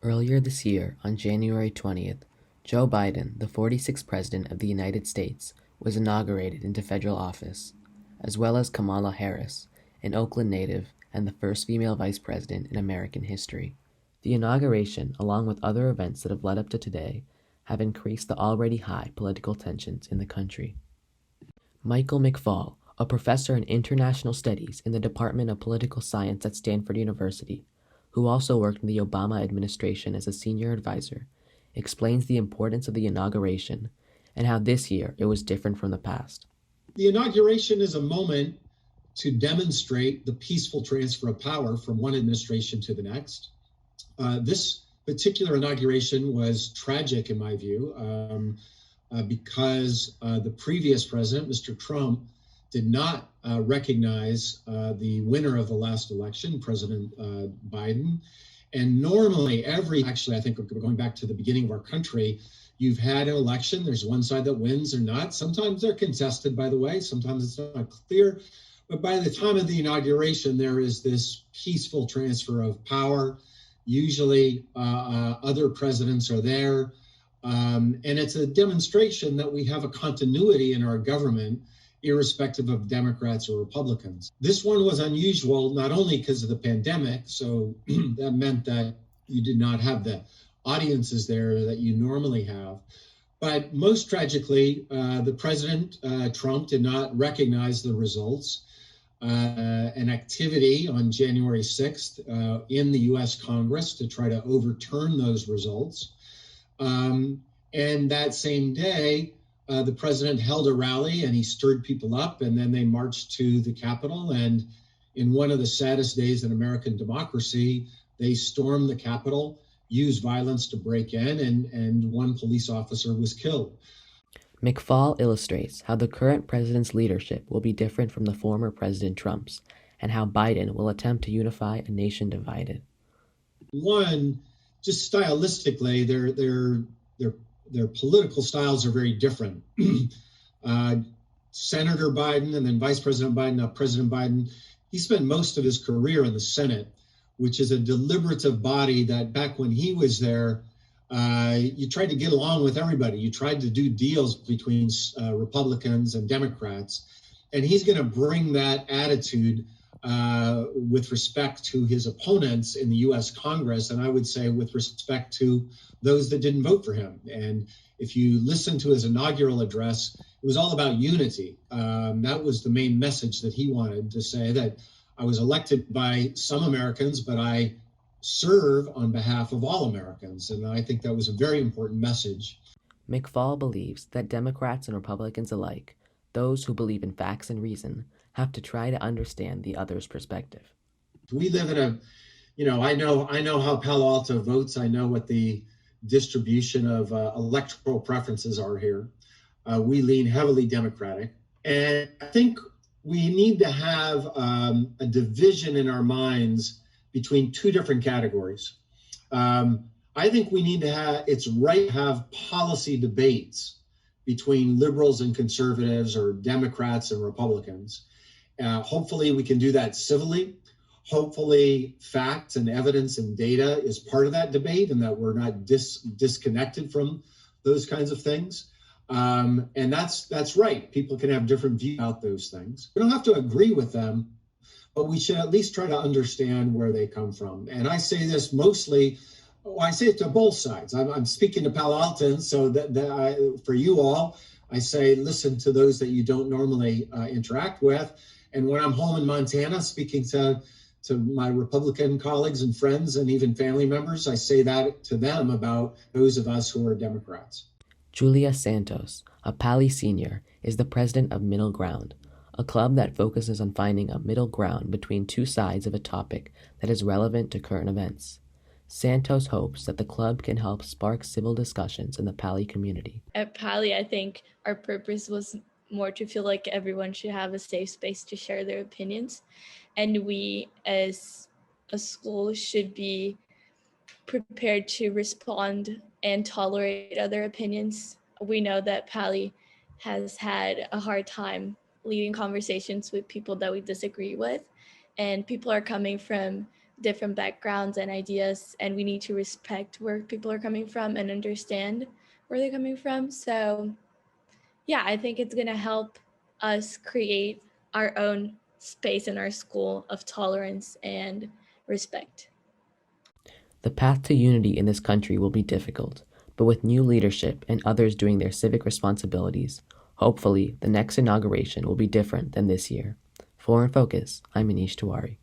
Earlier this year, on January 20th, Joe Biden, the 46th President of the United States, was inaugurated into federal office, as well as Kamala Harris, an Oakland native and the first female vice president in American history. The inauguration, along with other events that have led up to today, have increased the already high political tensions in the country. Michael McFaul, a professor in international studies in the Department of Political Science at Stanford University, who also worked in the Obama administration as a senior advisor, explains the importance of the inauguration and how this year it was different from the past. The inauguration is a moment to demonstrate the peaceful transfer of power from one administration to the next. This particular inauguration was tragic in my view because the previous president, Mr. Trump, did not recognize the winner of the last election, President Biden. And normally actually, I think going back to the beginning of our country, you've had an election, there's one side that wins or not. Sometimes they're contested, by the way, sometimes it's not clear. But by the time of the inauguration, there is this peaceful transfer of power. Usually other presidents are there. And it's a demonstration that we have a continuity in our government, irrespective of Democrats or Republicans. This one was unusual, not only because of the pandemic, so that meant that you did not have the audiences there that you normally have, but most tragically, the president, Trump, did not recognize the results. An activity on January 6th in the US Congress to try to overturn those results. And that same day, the president held a rally and he stirred people up, and then they marched to the Capitol. And in one of the saddest days in American democracy, they stormed the Capitol, used violence to break in, and one police officer was killed. McFaul illustrates how the current president's leadership will be different from the former President Trump's, and how Biden will attempt to unify a nation divided. One, just stylistically, their political styles are very different. Senator Biden and then Vice President Biden, now President Biden, he spent most of his career in the Senate, which is a deliberative body that back when he was there, you tried to get along with everybody. You tried to do deals between Republicans and Democrats. And he's going to bring that attitude with respect to his opponents in the US Congress, and I would say with respect to those that didn't vote for him. And if you listen to his inaugural address, it was all about unity. That was the main message that he wanted to say, that I was elected by some Americans, but I serve on behalf of all Americans. And I think that was a very important message. McFaul believes that Democrats and Republicans alike, those who believe in facts and reason, have to try to understand the other's perspective. We live in I know how Palo Alto votes. I know what the distribution of electoral preferences are here. We lean heavily Democratic. And I think we need to have a division in our minds between two different categories. I think we need to it's right to have policy debates between liberals and conservatives or Democrats and Republicans. Hopefully we can do that civilly. Hopefully facts and evidence and data is part of that debate, and that we're not disconnected from those kinds of things. And that's right. People can have different views about those things. We don't have to agree with them, but we should at least try to understand where they come from. And I say this mostly, I say it to both sides. I'm speaking to Palo Altans, so for you all, I say listen to those that you don't normally interact with. And when I'm home in Montana speaking to my Republican colleagues and friends and even family members, I say that to them about those of us who are Democrats. Julia Santos, a Pali senior, is the president of Middle Ground, a club that focuses on finding a middle ground between two sides of a topic that is relevant to current events. Santos hopes that the club can help spark civil discussions in the Pali community. At Pali, I think our purpose was more to feel like everyone should have a safe space to share their opinions. And we as a school should be prepared to respond and tolerate other opinions. We know that Pali has had a hard time leading conversations with people that we disagree with. And people are coming from different backgrounds and ideas, and we need to respect where people are coming from and understand where they're coming from. So yeah, I think it's going to help us create our own space in our school of tolerance and respect. The path to unity in this country will be difficult, but with new leadership and others doing their civic responsibilities, hopefully the next inauguration will be different than this year. For In Focus, I'm Manish Tiwari.